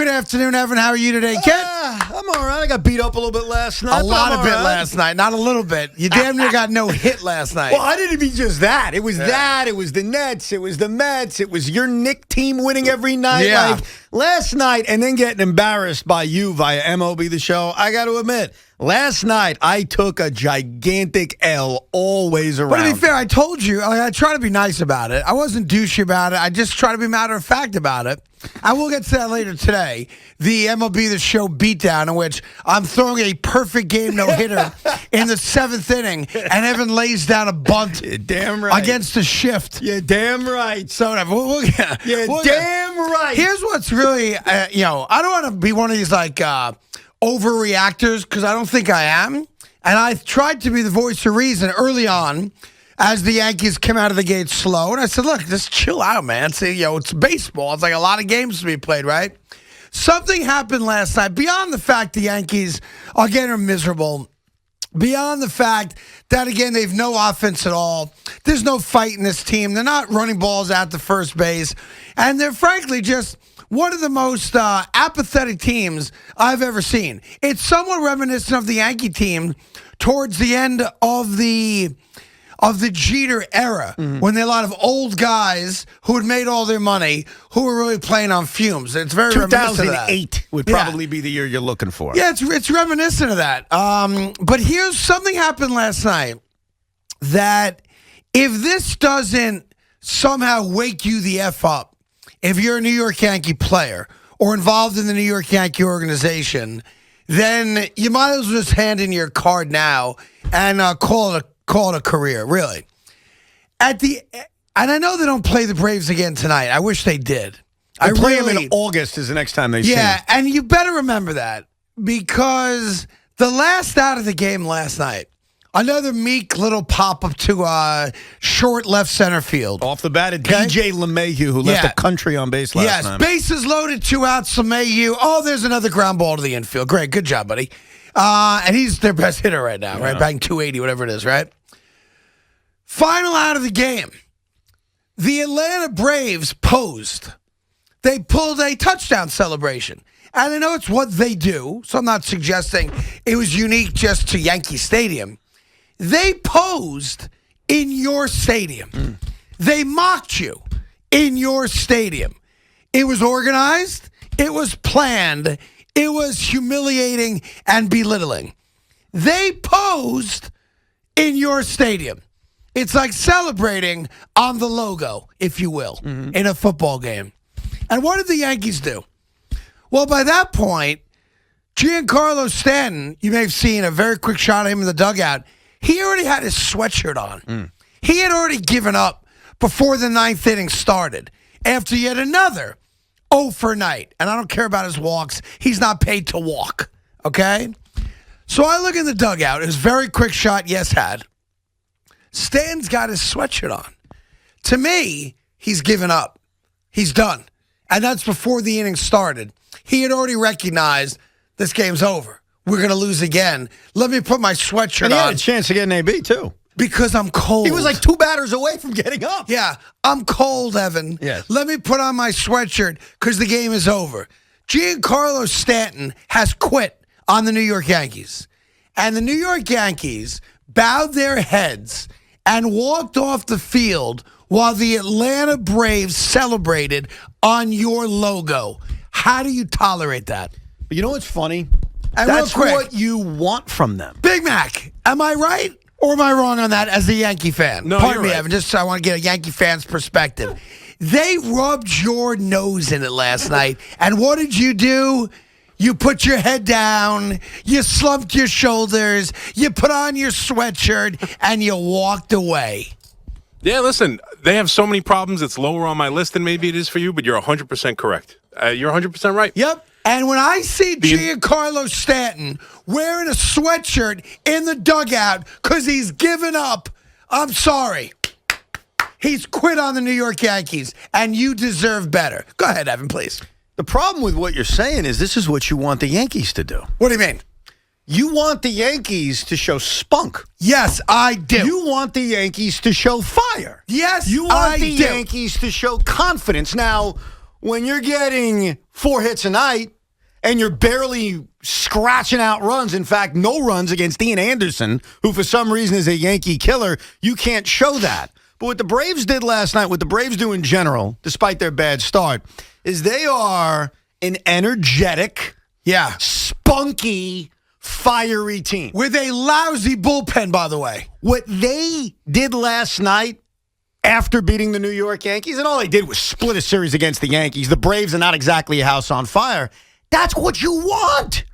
Good afternoon, Evan. How are you today, kid? I'm all right. I got beat up a little bit last night. A lot of it last night. Not a little bit. You damn near got no hit last night. Well, I didn't mean just that. It was that. It was the Nets. It was the Mets. It was your Knick team winning every night. Yeah. Like last night and then getting embarrassed by you via MLB The Show. I got to admit, last night I took a gigantic L always around. But to be fair, I told you, I try to be nice about it. I wasn't douchey about it. I just try to be matter of fact about it. I will get to that later today. The MLB The Show beatdown in which I'm throwing a perfect game no-hitter in the 7th inning, and Evan lays down a bunt damn right. against the shift. You're damn right. So we'll damn right. Here's what's really, I don't want to be one of these like overreactors because I don't think I am. And I tried to be the voice of reason early on as the Yankees came out of the gate slow. And I said, look, just chill out, man. See, it's baseball. It's like a lot of games to be played, right? Something happened last night beyond the fact the Yankees, again, are miserable. Beyond the fact that, again, they have no offense at all. There's no fight in this team. They're not running balls out to first base. And they're frankly just one of the most apathetic teams I've ever seen. It's somewhat reminiscent of the Yankee team towards the end of the Jeter era, when there were a lot of old guys who had made all their money, who were really playing on fumes. It's very reminiscent of that. 2008 would probably be the year you're looking for. Yeah, it's reminiscent of that. But here's something happened last night that if this doesn't somehow wake you the F up, if you're a New York Yankee player or involved in the New York Yankee organization, then you might as well just hand in your card now and call it a career, really. And I know they don't play the Braves again tonight. I wish they did. I play them in August is the next time they see them. Yeah, and you better remember that because the last out of the game last night, another meek little pop-up to short left center field. Off the bat, DJ LeMahieu, who left the country on base last night. Yes, bases loaded, 2 outs, LeMahieu. Oh, there's another ground ball to the infield. Great, good job, buddy. And he's their best hitter right now, right? Batting 280, whatever it is, right? Final out of the game. The Atlanta Braves posed. They pulled a touchdown celebration. And I know it's what they do, so I'm not suggesting it was unique just to Yankee Stadium. They posed in your stadium. They mocked you in your stadium. It was organized. It was planned. It was humiliating and belittling. They posed in your stadium. It's like celebrating on the logo, if you will, in a football game. And what did the Yankees do? Well, by that point, Giancarlo Stanton, you may have seen a very quick shot of him in the dugout. He already had his sweatshirt on. He had already given up before the 9th inning started after yet another 0 for night. And I don't care about his walks. He's not paid to walk, okay? So I look in the dugout. It was a very quick shot, yes, had. Stan's got his sweatshirt on. To me, he's given up. He's done. And that's before the inning started. He had already recognized this game's over. We're going to lose again. Let me put my sweatshirt on. And he had a chance to get an AB, too. Because I'm cold. He was like 2 batters away from getting up. Yeah, I'm cold, Evan. Yes. Let me put on my sweatshirt because the game is over. Giancarlo Stanton has quit on the New York Yankees. And the New York Yankees bowed their heads and walked off the field while the Atlanta Braves celebrated on your logo. How do you tolerate that? But you know what's funny? And that's what you want from them. Big Mac, am I right or am I wrong on that as a Yankee fan? No, Pardon me, right. Evan. Just I want to get a Yankee fan's perspective. They rubbed your nose in it last night. And what did you do? You put your head down, you slumped your shoulders, you put on your sweatshirt, and you walked away. Yeah, listen, they have so many problems. It's lower on my list than maybe it is for you, but you're 100% correct. You're 100% right. Yep. And when I see Giancarlo Stanton wearing a sweatshirt in the dugout because he's given up, I'm sorry. He's quit on the New York Yankees, and you deserve better. Go ahead, Evan, please. The problem with what you're saying is this is what you want the Yankees to do. What do you mean? You want the Yankees to show spunk. Yes, I do. You want the Yankees to show fire. Yes, You want the Yankees to show confidence. Now, when you're getting 4 hits a night and you're barely scratching out runs, in fact, no runs against Ian Anderson, who for some reason is a Yankee killer, you can't show that. But what the Braves did last night, what the Braves do in general, despite their bad start, is they are an energetic, spunky, fiery team. With a lousy bullpen, by the way. What they did last night after beating the New York Yankees, and all they did was split a series against the Yankees. The Braves are not exactly a house on fire. That's what you want.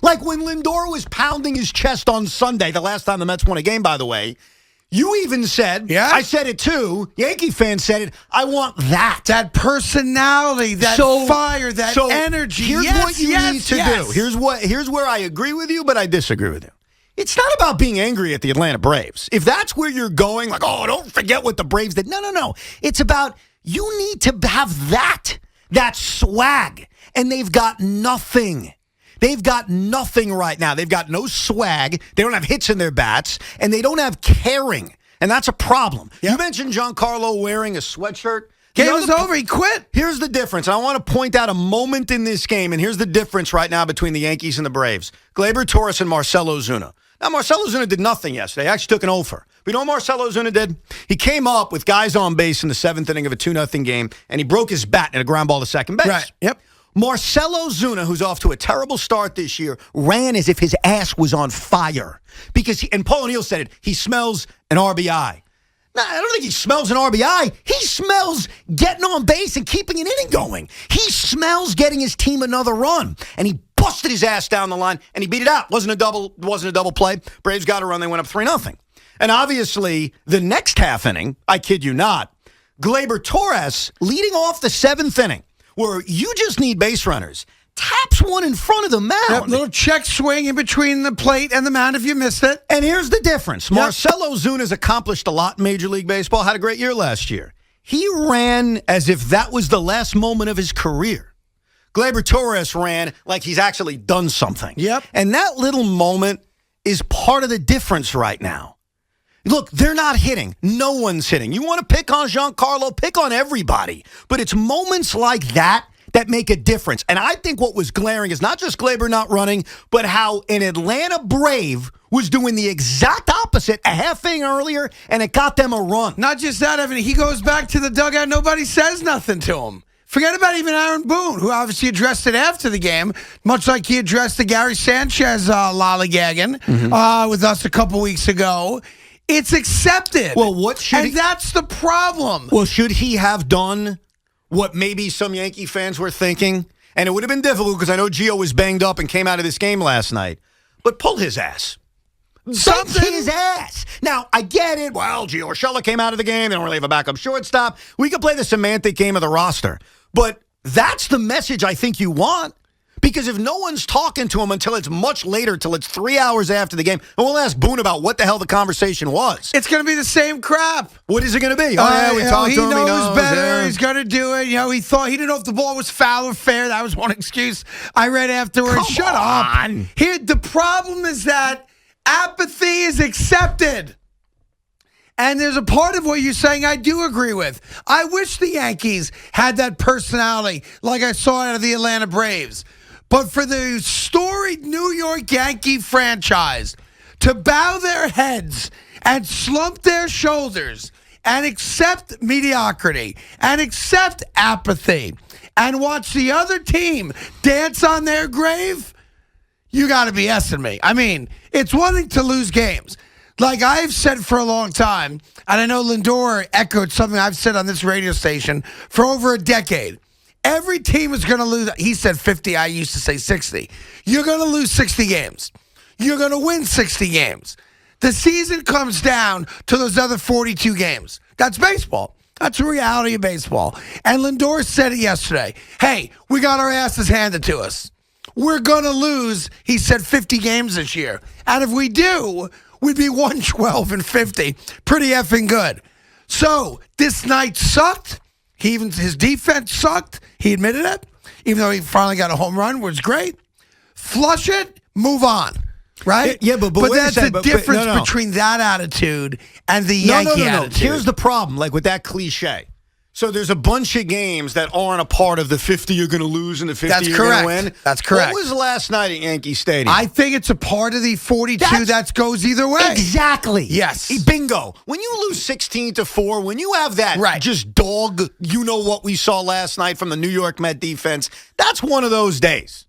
Like when Lindor was pounding his chest on Sunday, the last time the Mets won a game, by the way, you even said, I said it too, Yankee fans said it, I want that. That personality, that fire, that energy. Here's what you need to do. Here's where I agree with you, but I disagree with you. It's not about being angry at the Atlanta Braves. If that's where you're going, like, oh, don't forget what the Braves did. No. It's about you need to have that swag, and they've got nothing. They've got nothing right now. They've got no swag. They don't have hits in their bats, and they don't have caring, and that's a problem. Yep. You mentioned Giancarlo wearing a sweatshirt. Game was over. He quit. Here's the difference, and I want to point out a moment in this game, and here's the difference right now between the Yankees and the Braves. Gleyber Torres and Marcell Ozuna. Now, Marcell Ozuna did nothing yesterday. He actually took an over. But you know what Marcell Ozuna did? He came up with guys on base in the 7th inning of a 2-0 game, and he broke his bat in a ground ball to second base. Right. Yep. Marcell Ozuna, who's off to a terrible start this year, ran as if his ass was on fire. And Paul O'Neill said it, he smells an RBI. Now, I don't think he smells an RBI. He smells getting on base and keeping an inning going. He smells getting his team another run. And he busted his ass down the line, and he beat it out. Wasn't a double play. Braves got a run. They went up 3-0. And obviously, the next half inning, I kid you not, Gleyber Torres leading off the 7th inning, where you just need base runners, taps one in front of the mound. That little check swing in between the plate and the mound if you missed it. And here's the difference. Marcell Ozuna's accomplished a lot in Major League Baseball, had a great year last year. He ran as if that was the last moment of his career. Gleyber Torres ran like he's actually done something. Yep. And that little moment is part of the difference right now. Look, they're not hitting. No one's hitting. You want to pick on Giancarlo, pick on everybody. But it's moments like that that make a difference. And I think what was glaring is not just Gleyber not running, but how an Atlanta Brave was doing the exact opposite a half inning earlier, and it got them a run. Not just that, Evan. He goes back to the dugout. Nobody says nothing to him. Forget about even Aaron Boone, who obviously addressed it after the game, much like he addressed the Gary Sanchez lollygagging with us a couple weeks ago. It's accepted. Well, that's the problem. Well, should he have done what maybe some Yankee fans were thinking? And it would have been difficult because I know Gio was banged up and came out of this game last night. But pull his ass. Something. His ass. Now, I get it. Well, Gio Urshela came out of the game. They don't really have a backup shortstop. We could play the semantic game of the roster. But that's the message I think you want. Because if no one's talking to him until it's much later, till it's 3 hours after the game, and we'll ask Boone about what the hell the conversation was. It's going to be the same crap. What is it going to be? We talked to him. He knows better. He's going to do it. He didn't know if the ball was foul or fair. That was one excuse I read afterwards. Shut up. Here, the problem is that apathy is accepted. And there's a part of what you're saying I do agree with. I wish the Yankees had that personality like I saw out of the Atlanta Braves. But for the storied New York Yankee franchise to bow their heads and slump their shoulders and accept mediocrity and accept apathy and watch the other team dance on their grave, you got to be S-ing me. I mean, it's one thing to lose games. Like I've said for a long time, and I know Lindor echoed something I've said on this radio station for over a decade. Every team is going to lose. He said 50. I used to say 60. You're going to lose 60 games. You're going to win 60 games. The season comes down to those other 42 games. That's baseball. That's the reality of baseball. And Lindor said it yesterday. Hey, we got our asses handed to us. We're going to lose, he said, 50 games this year. And if we do, we'd be 112-50. Pretty effing good. So this night sucked. His defense sucked. He admitted it, even though he finally got a home run, which was great. Flush it, move on, right? Yeah, but that's the difference between that attitude and the Yankee attitude. Here's the problem, like with that cliche. So there's a bunch of games that aren't a part of the 50 you're going to lose and the 50 you're going to win. That's correct. What was last night at Yankee Stadium? I think it's a part of the 42 that goes either way. Exactly. Yes. Bingo. When you lose 16-4, when you have that just dog, you know what we saw last night from the New York Met defense, that's one of those days.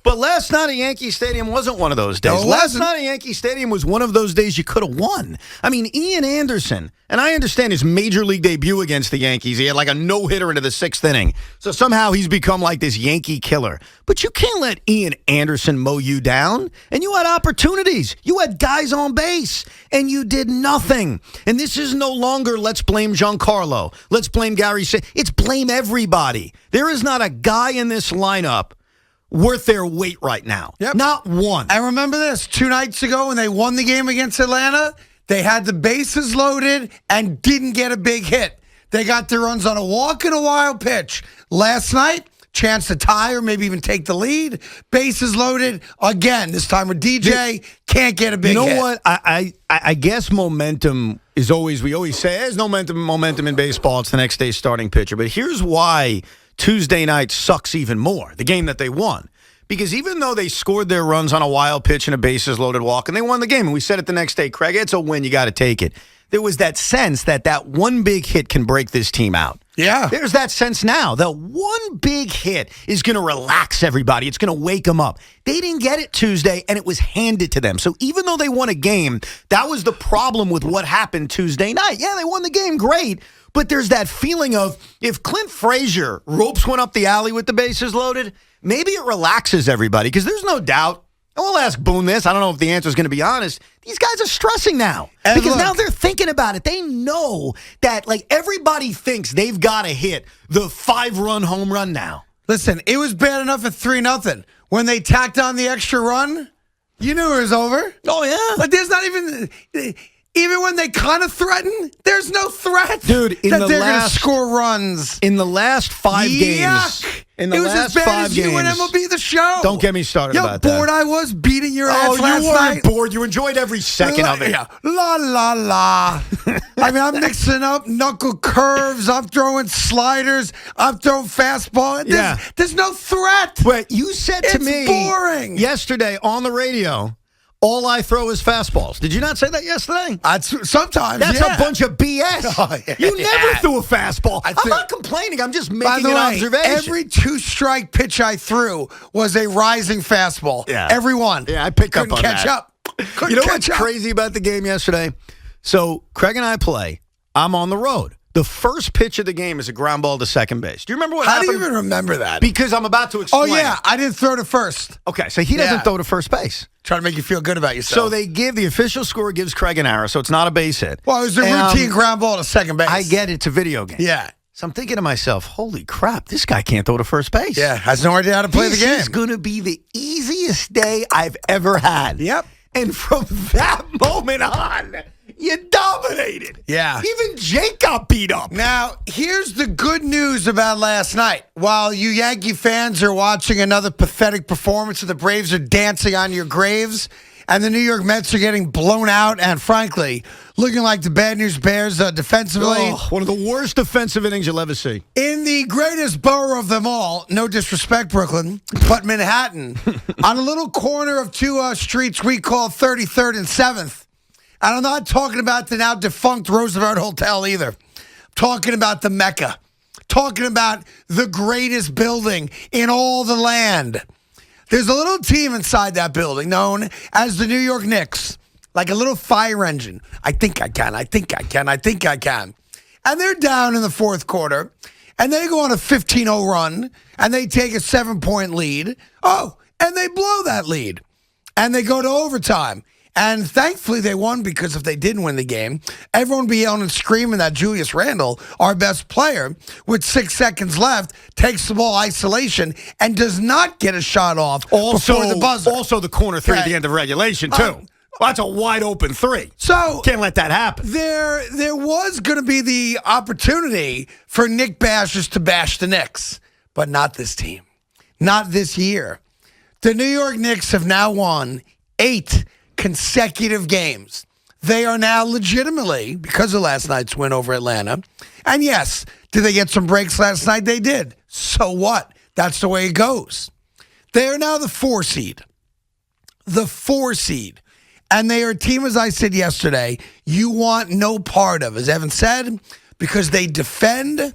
But last night at Yankee Stadium wasn't one of those days. No, last night at Yankee Stadium was one of those days you could have won. I mean, Ian Anderson, and I understand his major league debut against the Yankees, he had like a no-hitter into the 6th inning. So somehow he's become like this Yankee killer. But you can't let Ian Anderson mow you down. And you had opportunities. You had guys on base, and you did nothing. And this is no longer let's blame Giancarlo. Let's blame Gary. It's blame everybody. There is not a guy in this lineup worth their weight right now. Yep. Not one. I remember this 2 nights ago when they won the game against Atlanta. They had the bases loaded and didn't get a big hit. They got their runs on a walk and a wild pitch. Last night, chance to tie or maybe even take the lead. Bases loaded again. This time with DJ, can't get a big hit. You know what? I guess momentum is always, we always say, there's no momentum in baseball. It's the next day's starting pitcher. But here's why Tuesday night sucks even more, the game that they won. Because even though they scored their runs on a wild pitch and a bases-loaded walk, and they won the game, and we said it the next day, Craig, it's a win, you got to take it. There was that sense that one big hit can break this team out. Yeah. There's that sense now. The one big hit is going to relax everybody. It's going to wake them up. They didn't get it Tuesday, and it was handed to them. So even though they won a game, that was the problem with what happened Tuesday night. Yeah, they won the game, great. But there's that feeling of if Clint Frazier ropes one up the alley with the bases loaded, maybe it relaxes everybody because there's no doubt. And we'll ask Boone this. I don't know if the answer is going to be honest. These guys are stressing now because now they're thinking about it. They know that like everybody thinks they've got to hit the 5-run home run now. Listen, it was bad enough at 3-0. When they tacked on the extra run, you knew it was over. Oh, yeah. Like there's not even when they kind of threaten, there's no threat. Dude, they're going to score runs. In the last 5 games. In the it was last as bad 5 as games. You and MLB The Show. Don't get me started about that. How bored I was beating your ass last you weren't night. bored. You enjoyed every second of it. Yeah. La, la, la. I mean, I'm mixing up knuckle curves. I'm throwing sliders. I'm throwing fastball. There's no threat. But you said to me boring. yesterday on the radio, all I throw is fastballs. Did you not say that yesterday? Sometimes, That's a bunch of BS. Oh, yeah. You never threw a fastball. I'm not complaining. I'm just making an observation. Every 2-strike pitch I threw was a rising fastball. Yeah. Every one. Yeah, I picked Couldn't up on catch that. up. You know what's crazy about the game yesterday? So Craig and I play. I'm on the road. The first pitch of the game is a ground ball to second base. Do you remember what happened? How do you even remember that? Because I'm about to explain. Oh, yeah. I didn't throw to first. Okay, so he doesn't throw to first base. Trying to make you feel good about yourself. So the official score gives Craig an error, so it's not a base hit. Well, it was a routine ground ball to second base. I get it's a video game. Yeah. So I'm thinking to myself, holy crap, this guy can't throw to first base. Yeah, has no idea how to play the game. This is going to be the easiest day I've ever had. Yep. And from that moment on, you dominated. Yeah. Even Jake got beat up. Now, here's the good news about last night. While you Yankee fans are watching another pathetic performance and the Braves are dancing on your graves and the New York Mets are getting blown out and, frankly, looking like the Bad News Bears defensively. Oh, one of the worst defensive innings you'll ever see. In the greatest borough of them all, no disrespect, Brooklyn, but Manhattan, on a little corner of 2 streets we call 33rd and 7th. And I'm not talking about the now defunct Roosevelt Hotel either. I'm talking about the Mecca. Talking about the greatest building in all the land. There's a little team inside that building known as the New York Knicks. Like a little fire engine. I think I can. And they're down in the fourth quarter. And they go on a 15-0 run. And they take a 7-point lead. Oh, and they blow that lead. And they go to overtime. And thankfully they won because if they didn't win the game, everyone would be yelling and screaming that Julius Randle, our best player, with 6 seconds left, takes the ball isolation and does not get a shot off before the buzzer. Also the corner 3 at the end of regulation, too. Well, that's a wide open 3. So can't let that happen. There was going to be the opportunity for Knick bashers to bash the Knicks, but not this team. Not this year. The New York Knicks have now won 8 consecutive games. They are now legitimately, because of last night's win over Atlanta. And yes, did they get some breaks last night? They did. So what? That's the way it goes. They are now the 4 seed. The 4 seed. And they are a team, as I said yesterday, you want no part of, as Evan said, because they defend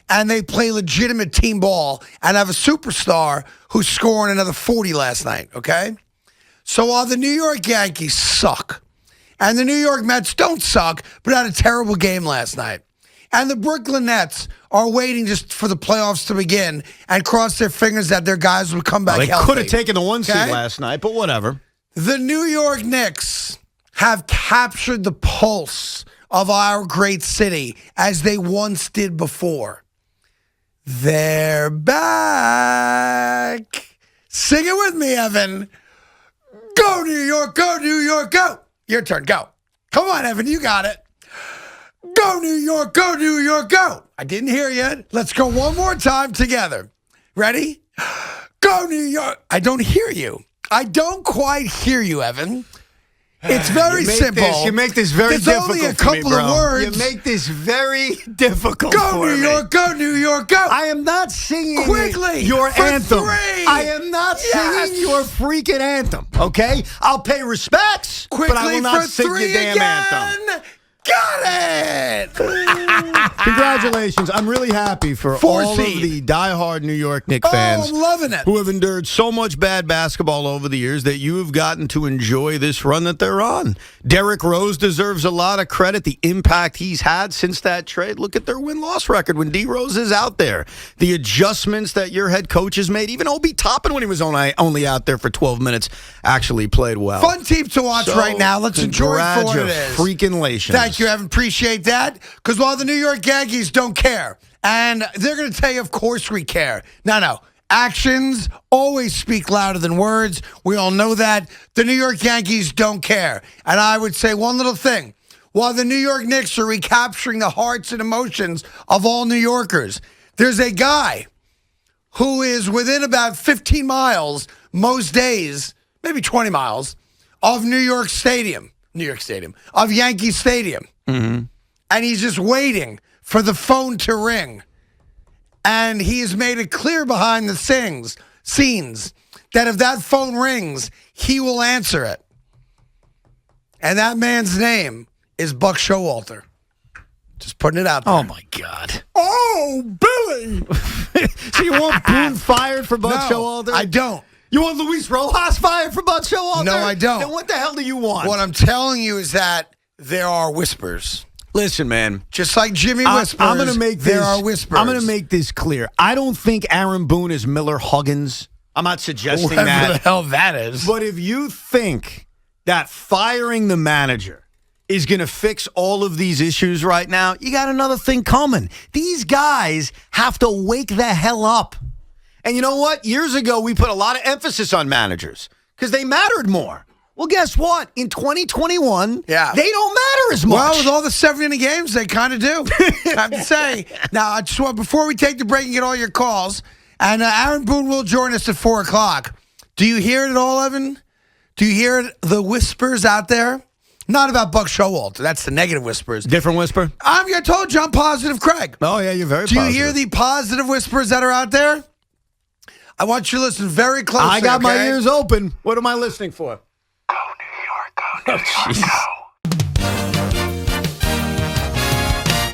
and they play legitimate team ball and have a superstar who's scoring another 40 last night, okay? So while the New York Yankees suck, and the New York Mets don't suck, but had a terrible game last night, and the Brooklyn Nets are waiting just for the playoffs to begin and cross their fingers that their guys will come back healthy. They could have taken the 1 seed last night, but whatever. The New York Knicks have captured the pulse of our great city as they once did before. They're back. Sing it with me, Evan. Go, New York, go, New York, go. Your turn, go. Come on, Evan, you got it. Go, New York, go, New York, go. I didn't hear you. Let's go one more time together. Ready? Go, New York. I don't hear you. I don't quite hear you, Evan. It's very simple. You make this very difficult only a for me, couple bro. of words. You make this very difficult Go, for New me. York, go, New York, go. I am not singing Quickly, your for anthem. 3. I am not singing your freaking anthem, okay? I'll pay respects, Quickly, but I will not for sing 3 your damn again. anthem. Got it. Congratulations. I'm really happy for 4 all seed. of the diehard New York Knicks fans I'm loving it. who have endured so much bad basketball over the years that you have gotten to enjoy this run that they're on. Derrick Rose deserves a lot of credit. The impact he's had since that trade. Look at their win-loss record when D. Rose is out there. The adjustments that your head coach has made. Even Obi Toppin, when he was only out there for 12 minutes, actually played well. Fun team to watch So, right now. Let's enjoy it for what it is. Congratulations. Thank you, Evan. Appreciate that. Because while the New York Yankees don't care, and they're going to tell you, of course we care. No. Actions always speak louder than words. We all know that. The New York Yankees don't care. And I would say one little thing. While the New York Knicks are recapturing the hearts and emotions of all New Yorkers, there's a guy who is within about 15 miles most days, maybe 20 miles, of of Yankee Stadium. Mm-hmm. And he's just waiting for the phone to ring. And he has made it clear behind the scenes that if that phone rings, he will answer it. And that man's name is Buck Showalter. Just putting it out there. Oh, my God. Oh, Billy. So you want Boone fired for Buck Showalter? I don't. You want Luis Rojas fired for Buck Showalter? No, I don't. Then what the hell do you want? What I'm telling you is that there are whispers. Listen, man. Just like Jimmy whispers, I'm gonna make there are whispers. I'm going to make this clear. I don't think Aaron Boone is Miller Huggins. I'm not suggesting Whatever that. the hell that is. But if you think that firing the manager is going to fix all of these issues right now, you got another thing coming. These guys have to wake the hell up. And you know what? Years ago, we put a lot of emphasis on managers because they mattered more. Well, guess what? In 2021, they don't matter as much. Well, with all the 7-inning games, they kind of do. I have to say. Now, I just want, before we take the break and get all your calls, and Aaron Boone will join us at 4 o'clock. Do you hear it at all, Evan? Do you hear it, the whispers out there? Not about Buck Showalter. That's the negative whispers. Different whisper? I told you I'm positive, Craig. Oh, yeah, you're very Do positive. you hear the positive whispers that are out there? I want you to listen very closely. I got my ears open. What am I listening for? Go, New York, go, New York. Jeez.